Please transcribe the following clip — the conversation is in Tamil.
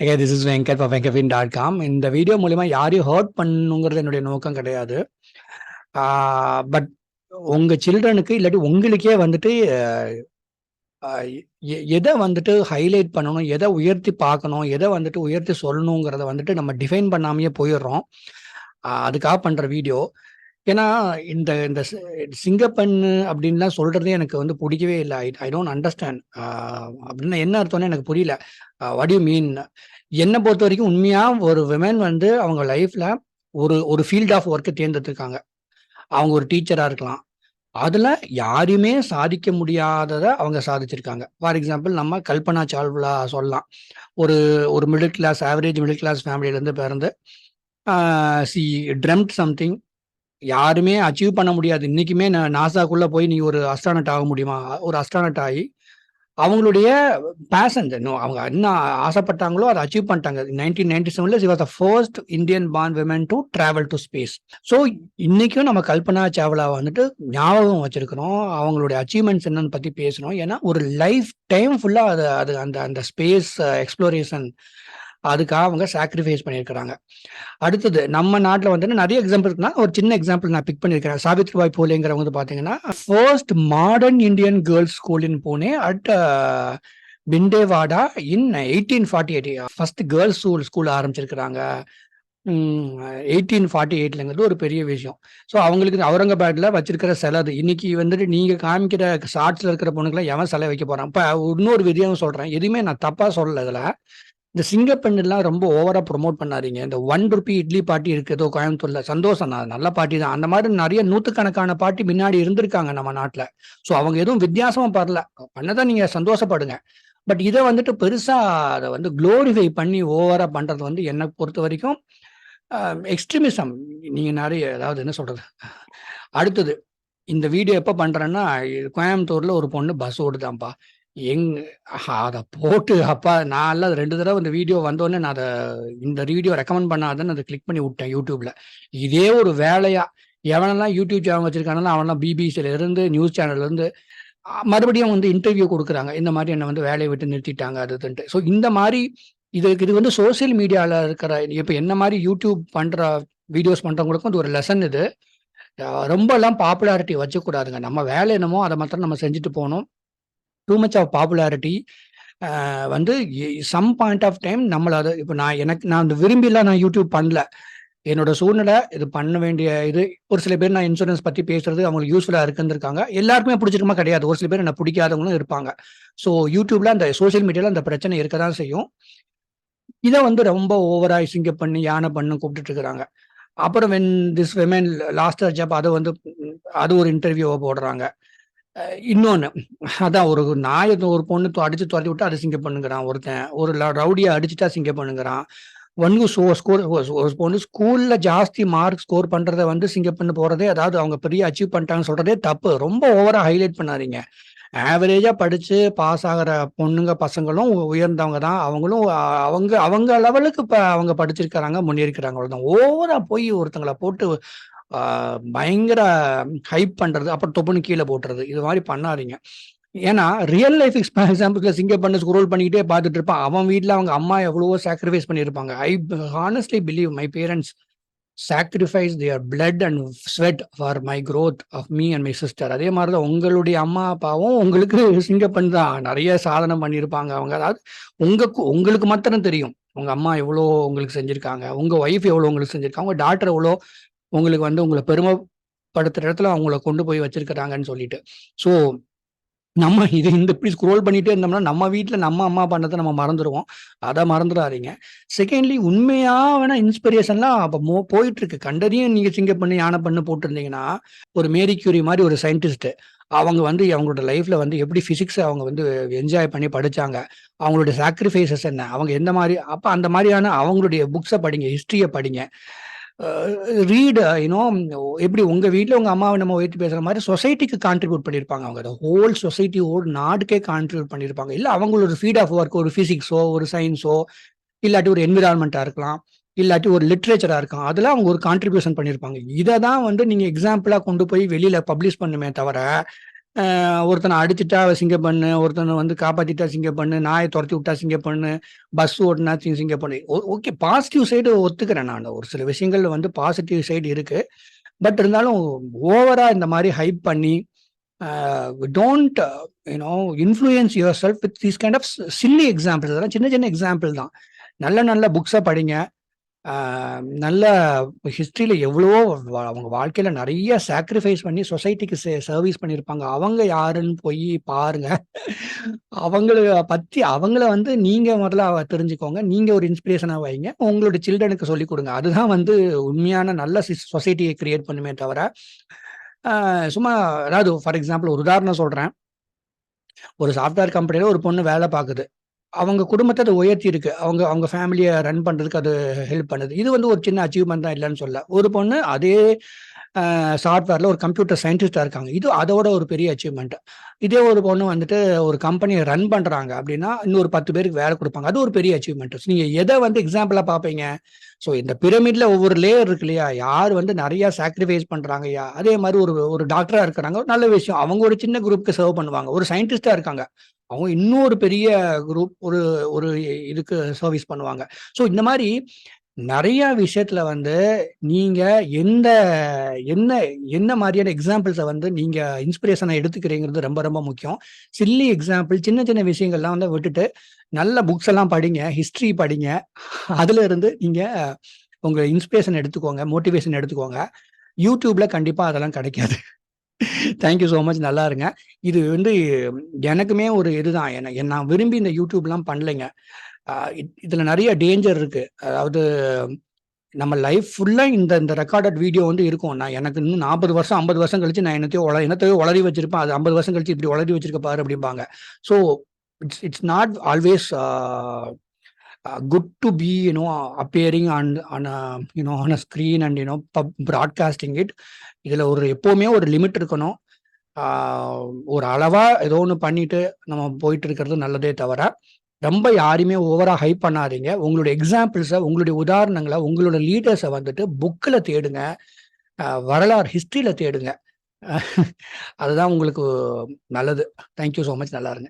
Hey, this is Venkat for venkavin.com. இந்த வீடியோ மூலியமா யாரையும் ஹர்ட் பண்ணுங்கிறது என்னுடைய நோக்கம் கிடையாது. பட் உங்க சில்ட்ரனுக்கு இல்லாட்டி உங்களுக்கே வந்துட்டு எதை வந்துட்டு ஹைலைட் பண்ணணும், எதை உயர்த்தி பார்க்கணும், எதை வந்துட்டு உயர்த்தி சொல்லணுங்கிறத வந்துட்டு நம்ம டிஃபைன் பண்ணாமையே போயிடுறோம். அதுக்காக பண்ற வீடியோ. ஏன்னா இந்த இந்த சிங்கப்பெண்ணு அப்படின்லாம் சொல்றதே எனக்கு வந்து பிடிக்கவே இல்லை. I don't understand. அப்படின்னா என்ன அர்த்தம்னு எனக்கு புரியல. What you mean? என்னை பொறுத்த வரைக்கும் உண்மையா ஒரு விமன் வந்து அவங்க லைஃப்ல ஒரு ஒரு ஃபீல்ட் ஆஃப் ஒர்க்கை தேர்ந்தெடுத்திருக்காங்க. அவங்க ஒரு டீச்சரா இருக்கலாம். அதுல யாருமே சாதிக்க முடியாததை அவங்க சாதிச்சிருக்காங்க. ஃபார் எக்ஸாம்பிள் நம்ம கல்பனா சாவ்லா சொல்லலாம். ஒரு ஒரு middle class, average middle class ஃபேமிலியில இருந்து பிறந்து சி ட்ரெம்ட் சம்திங். யாருமே அச்சீவ் பண்ண முடியாது. இன்னைக்குமே நாசாக்குள்ள போய் நீ ஒரு அஸ்ட்ரானட் ஆக முடியுமா? ஒரு அஸ்ட்ரானட் ஆகி அவங்களுடைய பேஷன் அவங்க என்ன ஆசைப்பட்டாங்களோ அதை அச்சீவ் பண்ணிட்டாங்க. 1997 she was the first Indian born women to travel to space. So இன்னைக்கும் நம்ம கல்பனா சாவ்லா வந்துட்டு ஞாபகம் வச்சிருக்கிறோம். அவங்களுடைய அச்சீவ்மெண்ட்ஸ் என்னன்னு பத்தி பேசணும். ஏன்னா ஒரு லைஃப் டைம் ஃபுல்லா அது அது அந்த அந்த ஸ்பேஸ் எக்ஸ்ப்ளோரேஷன் அதுக்காக அவங்க சாக்ரிஃபைஸ் பண்ணியிருக்கிறாங்க. அடுத்தது நம்ம நாட்டில் வந்து நிறைய எக்ஸாம்பிள் இருக்குன்னா ஒரு சின்ன எக்ஸாம்பிள் நான் பிக் பண்ணியிருக்கிறேன். சாவித்ரிபாய் பூலேங்கிறவங்க வந்து பார்த்தீங்கன்னா first modern Indian girls school in Pune at பிண்டேவாடா இன் 1848. ஃபர்ஸ்ட் கேர்ள்ஸ் ஸ்கூல் ஆரம்பிச்சிருக்கிறாங்க 1848ங்கிறது ஒரு பெரிய விஷயம். ஸோ அவங்களுக்கு அவுரங்காபாத்ல வச்சிருக்கிற சிலை அது. இன்னைக்கு வந்துட்டு நீங்க காமிக்கிற ஷார்ட்ஸ்ல இருக்கிற பொண்ணுக்கெல்லாம் எவன் சிலை வைக்க போறான்? இப்போ இன்னொரு விதியாகவும் சொல்றேன், எதுவுமே நான் தப்பா சொல்லல. இதுல இந்த சிங்கப்பெண்ணெல்லாம் ரொம்ப ஓவரா ப்ரொமோட் பண்ணாதீங்க. இந்த 1 ரூபி இட்லி பாட்டி இருக்குதோ கோயம்புத்தூர்ல, சந்தோஷம் தான், நல்ல பாட்டி தான். அந்த மாதிரி நிறைய நூத்துக்கணக்கான பாட்டி முன்னாடி இருந்திருக்காங்க நம்ம நாட்டுல. ஸோ அவங்க எதுவும் வித்தியாசமா பண்ணல, பண்ணதான் நீங்க சந்தோஷப்படுங்க. பட் இதை வந்துட்டு பெருசா அதை வந்து குளோரிஃபை பண்ணி ஓவரா பண்றது வந்து என்னை பொறுத்த வரைக்கும் எக்ஸ்ட்ரீமிசம். நீங்க நிறைய அதாவது என்ன சொல்றது. அடுத்தது இந்த வீடியோ எப்ப பண்றேன்னா, கோயம்புத்தூர்ல ஒரு பொண்ணு பஸ் ஓடுதான்ப்பா. அதை போட்டு அப்பா நான் எல்லாம் 2 தடவை இந்த வீடியோ வந்தோடனே நான் அதை இந்த வீடியோ ரெக்கமெண்ட் பண்ணாதன்னு அதை கிளிக் பண்ணி விட்டேன் யூடியூப்ல. இதே ஒரு வேலையா எவனெல்லாம் யூடியூப் சேனல் வச்சிருக்கானோ அவனெல்லாம் பிபிசியில இருந்து நியூஸ் சேனல்ல இருந்து மறுபடியும் வந்து இன்டர்வியூ கொடுக்குறாங்க. இந்த மாதிரி என்னை வந்து வேலையை விட்டு நிறுத்திட்டாங்க அதுன்ட்டு. ஸோ இந்த மாதிரி இது வந்து சோசியல் மீடியாவில் இருக்கிற இப்போ என்ன மாதிரி யூடியூப் பண்ற வீடியோஸ் பண்றவங்களுக்கும் இது ஒரு லெசன். இது ரொம்ப எல்லாம் பாப்புலாரிட்டி வச்சுக்கூடாதுங்க. நம்ம வேலை என்னமோ அதை மாத்திரம் நம்ம செஞ்சுட்டு போகணும். டூ மச் ஆஃப் பாப்புலாரிட்டி வந்து சம் பாயிண்ட் ஆஃப் டைம் நம்மள அதை இப்போ நான் அந்த விரும்பிலாம் நான் யூடியூப் பண்ணல. என்னோட சூழ்நிலை இது பண்ண வேண்டிய இது. ஒரு சில பேர் நான் இன்சூரன்ஸ் பத்தி பேசுறது அவங்களுக்கு யூஸ்ஃபுல்லா இருக்குன்னு எல்லாருக்குமே பிடிச்சிருக்குமா கிடையாது. ஒரு சில பேர் என்ன பிடிக்காதவங்களும் இருப்பாங்க. ஸோ யூடியூப்ல அந்த சோசியல் மீடியால அந்த பிரச்சனை இருக்க தான் செய்யும். இதை வந்து ரொம்ப ஓவரா சிங்க பண்ணி யானை பண்ணு கூப்பிட்டுட்டு இருக்கிறாங்க. அப்புறம் when this women last job அதை வந்து அது ஒரு இன்டர்வியூவை போடுறாங்க. இன்னொன்னு அதான் ஒரு நாயை ஒரு பொண்ணு அடிச்சு துரத்தி விட்டு அதை சிங்க பண்ணுங்கிறான் ஒருத்தன். ஒரு ரவுடியை அடிச்சுட்டா சிங்க பண்ணுங்கிறான். ஒன்னு ஒரு பொண்ணு ஸ்கூல்ல ஜாஸ்தி மார்க் ஸ்கோர் பண்றதை வந்து சிங்க பண்ணு போறதே, அதாவது அவங்க பெரிய அச்சீவ் பண்ணிட்டாங்கன்னு சொல்றதே தப்பு. ரொம்ப ஓவரா ஹைலைட் பண்ணாதீங்க. ஆவரேஜா படிச்சு பாஸ் ஆகிற பொண்ணுங்க பசங்களும் உயர்ந்தவங்க தான். அவங்களும் அவங்க அவங்க லெவலுக்கு இப்ப அவங்க படிச்சிருக்கிறாங்க, முன்னேறிக்கிறாங்க. அவ்வளவுதான். ஓவரா போய் ஒருத்தங்களை போட்டு பயங்கர ஹைப் பண்றது, அப்புறம் தொப்புன்னு கீழே போட்டுறது, இது மாதிரி பண்ணாதீங்க. ஏன்னா ரியல் லைஃப் எக்ஸாம்பிள்ஸ்ல சிங்க பண்ண ஸ்க்ரோல் பண்ணிக்கிட்டே பார்த்துட்டு இருப்பான். அவன் வீட்டுல அவங்க அம்மா எவ்வளவோ சாக்ரிஃபைஸ் பண்ணியிருப்பாங்க. I honestly believe my parents sacrifice their blood and sweat for my growth of me and my sister. அதே மாதிரிதான் உங்களுடைய அம்மா அப்பாவும் உங்களுக்கு சிங்கப்பெண் தான் நிறைய சாதனை பண்ணியிருப்பாங்க. அவங்க அதாவது உங்களுக்கு மாத்திரம் தெரியும் உங்க அம்மா எவ்வளோ உங்களுக்கு செஞ்சிருக்காங்க, உங்க ஒய்ஃப் எவ்வளோ உங்களுக்கு செஞ்சிருக்காங்க, உங்க டாக்டர் எவ்வளோ உங்களுக்கு வந்து உங்களை பெருமைப்படுத்துற இடத்துல அவங்கள கொண்டு போய் வச்சிருக்கிறாங்கன்னு சொல்லிட்டு. ஸோ நம்ம இது இப்படி ஸ்க்ரோல் பண்ணிட்டே இருந்தோம்னா நம்ம வீட்டில் நம்ம அம்மா பண்ணதை நம்ம மறந்துடுவோம். அதை மறந்துடாதீங்க. செகண்ட்லி உண்மையா வேணா இன்ஸ்பிரேஷன்லாம் அப்போ போயிட்டு இருக்கு. கண்டதையும் நீங்க சிங்க பண்ணி யானை பண்ணு போட்டிருந்தீங்கன்னா, ஒரு மேரி கியூரி மாதிரி ஒரு சயின்டிஸ்ட் அவங்க வந்து அவங்களோட லைஃப்ல வந்து எப்படி பிசிக்ஸ் அவங்க வந்து என்ஜாய் பண்ணி படிச்சாங்க, அவங்களுடைய சாக்ரிஃபைசஸ் என்ன, அவங்க எந்த மாதிரி, அப்ப அந்த மாதிரியான அவங்களுடைய புக்ஸை படிங்க, ஹிஸ்டரியை படிங்க. ரீட் யூனோ எப்படி உங்க வீட்டில் உங்க அம்மாவை நம்ம உயர்த்தி பேசுற மாதிரி சொசைட்டிக்கு கான்ட்ரிபியூட் பண்ணியிருப்பாங்க. அவங்க ஹோல் சொசைட்டி நாடுக்கே கான்ட்ரிபியூட் பண்ணியிருப்பாங்க. இல்லை அவங்களோட ஃபீட் ஆஃப் ஒர்க் ஒரு ஃபிசிக்ஸோ ஒரு சயின்ஸோ இல்லாட்டி ஒரு என்விரான்மெண்ட்டா இருக்கலாம், இல்லாட்டி ஒரு லிட்ரேச்சரா இருக்கலாம், அதெல்லாம் அவங்க ஒரு கான்ட்ரிபியூஷன் பண்ணியிருப்பாங்க. இதை தான் வந்து நீங்க எக்ஸாம்பிளா கொண்டு போய் வெளியில பப்ளிஷ் பண்ணுமே தவிர ஒருத்தனை அடிச்சுட்டா சிங்க பண்ணு, ஒருத்தனை வந்து காப்பாத்திட்டா சிங்க பண்ணு, நாயை துரத்தி விட்டா சிங்க பண்ணு, பஸ் ஓட்டுனா சிங்க பண்ணு. ஓகே, பாசிட்டிவ் சைடு ஒத்துக்கிறேன் நான். ஒரு சில விஷயங்கள்ல வந்து பாசிட்டிவ் சைடு இருக்கு. பட் இருந்தாலும் ஓவரா இந்த மாதிரி ஹைப் பண்ணி don't influence yourself with these kind of silly examples. அதெல்லாம் சின்ன சின்ன எக்ஸாம்பிள் தான். நல்ல நல்ல புக்ஸை படிங்க. நல்ல ஹிஸ்ட்ரியில எவ்வளவோ அவங்க வாழ்க்கையில நிறைய சாக்ரிஃபைஸ் பண்ணி சொசைட்டிக்கு சர்வீஸ் பண்ணியிருப்பாங்க. அவங்க யாருன்னு போய் பாருங்க. அவங்கள பத்தி அவங்கள வந்து நீங்க முதல்ல தெரிஞ்சுக்கோங்க. நீங்க ஒரு இன்ஸ்பிரேஷனா வைங்க. உங்களோட சில்ட்ரனுக்கு சொல்லிக் கொடுங்க. அதுதான் வந்து உண்மையான நல்ல சொசைட்டியை கிரியேட் பண்ணுமே தவிர, சும்மா அதாவது ஃபார் எக்ஸாம்பிள் ஒரு உதாரணம் சொல்றேன். ஒரு சாஃப்ட்வேர் கம்பெனியில ஒரு பொண்ணு வேலை பார்க்குது. அவங்க குடும்பத்தை அது உயர்த்தி இருக்கு. அவங்க அவங்க ஃபேமிலியை ரன் பண்றதுக்கு அது ஹெல்ப் பண்ணுது. இது வந்து ஒரு சின்ன அச்சீவ்மெண்ட் தான், இல்லைன்னு சொல்ல. ஒரு பொண்ணு அதே சாஃப்ட்வேர்ல ஒரு கம்ப்யூட்டர் சயின்டிஸ்டா இருக்காங்க. இது அதோட ஒரு பெரிய அச்சீவ்மெண்ட். இதே ஒரு பொண்ணு வந்துட்டு ஒரு கம்பெனியை ரன் பண்றாங்க அப்படின்னா இன்னொரு 10 பேருக்கு வேலை கொடுப்பாங்க. அது ஒரு பெரிய அச்சீவ்மெண்ட். நீங்க எதை வந்து எக்ஸாம்பிளா பார்ப்பீங்க? ஸோ இந்த பிரமிட்ல ஒவ்வொரு லேயர் இருக்கு இல்லையா? யார் வந்து நிறைய சாக்ரிஃபைஸ் பண்றாங்க, அதே மாதிரி ஒரு ஒரு டாக்டரா இருக்கிறாங்க, நல்ல விஷயம். அவங்க ஒரு சின்ன குரூப்க்கு சர்வ் பண்ணுவாங்க. ஒரு சயின்டிஸ்டா இருக்காங்க, அவங்க இன்னொரு பெரிய குரூப் ஒரு ஒரு இதுக்கு சர்வீஸ் பண்ணுவாங்க. ஸோ இந்த மாதிரி நிறைய விஷயத்துல வந்து நீங்க எந்த என்ன என்ன மாதிரியான எக்ஸாம்பிள்ஸை வந்து நீங்க இன்ஸ்பிரேஷனை எடுத்துக்கிறீங்கிறது ரொம்ப ரொம்ப முக்கியம். சில்லி எக்ஸாம்பிள், சின்ன சின்ன விஷயங்கள்லாம் வந்து விட்டுட்டு நல்ல புக்ஸ் எல்லாம் படிங்க, ஹிஸ்டரி படிங்க. அதுல இருந்து நீங்க உங்க இன்ஸ்பிரேஷன் எடுத்துக்கோங்க, மோட்டிவேஷன் எடுத்துக்கோங்க. யூடியூப்ல கண்டிப்பா அதெல்லாம் கிடைக்காது. Thank you so much. நல்லா இருங்க. இது வந்து எனக்குமே ஒரு இதுதான். நான் விரும்பி இந்த யூடியூப்லாம் பண்ணலைங்க. இதுல நிறைய டேஞ்சர் இருக்கு. அதாவது நம்ம லைஃப் ஃபுல்லா இந்த இந்த ரெக்கார்டட் வீடியோ வந்து இருக்கும். நான் எனக்கு இன்னும் 40 வருஷம் 50 வருஷம் கழிச்சு நான் என்னத்தையோ உளறி வச்சிருப்பேன். அது 50 வருஷம் கழிச்சு இப்படி உளறி வச்சிருக்க பாரு அப்படிம்பாங்க. So it's it's not always good to be appearing on a screen and broadcasting it. இதுல எப்பவுமே ஒரு லிமிட் இருக்கணும். ஒரு அளவா ஏதோ ஒன்று பண்ணிட்டு நம்ம போயிட்டு இருக்கிறது நல்லதே தவிர, ரொம்ப யாரையுமே ஓவரா ஹைப் பண்ணாதீங்க. உங்களுடைய எக்ஸாம்பிள்ஸை, உங்களுடைய உதாரணங்களை, உங்களோட லீடர்ஸை வந்துட்டு புக்கில் தேடுங்க, வரலாறு ஹிஸ்ட்ரியில தேடுங்க. அதுதான் உங்களுக்கு நல்லது. Thank you so much. நல்லா இருங்க.